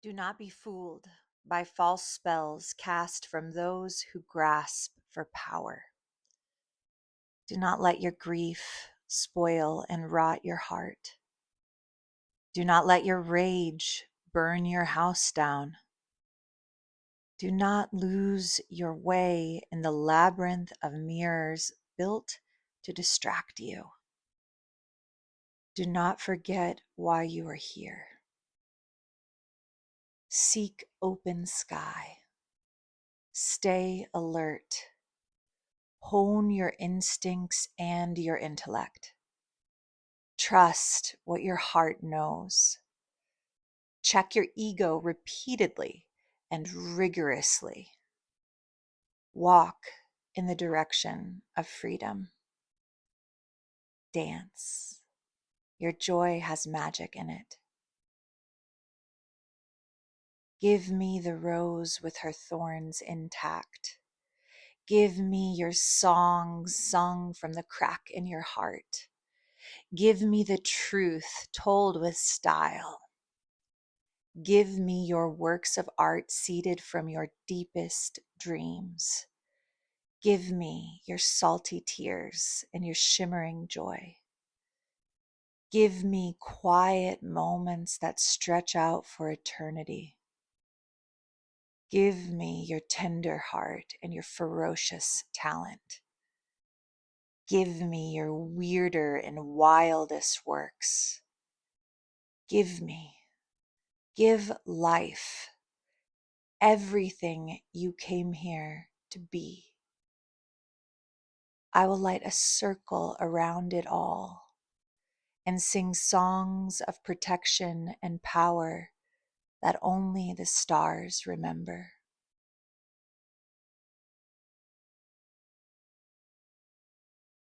Do not be fooled by false spells cast from those who grasp for power. Do not let your grief spoil and rot your heart. Do not let your rage burn your house down. Do not lose your way in the labyrinth of mirrors built to distract you. Do not forget why you are here. Seek open sky. Stay alert. Hone your instincts and your intellect. Trust what your heart knows. Check your ego repeatedly and rigorously. Walk in the direction of freedom. Dance. Your joy has magic in it. Give me the rose with her thorns intact. Give me your song sung from the crack in your heart. Give me the truth told with style. Give me your works of art seeded from your deepest dreams. Give me your salty tears and your shimmering joy. Give me quiet moments that stretch out for eternity. Give me your tender heart and your ferocious talent. Give me your weirder and wildest works. Give life, everything you came here to be. I will light a circle around it all and sing songs of protection and power that only the stars remember.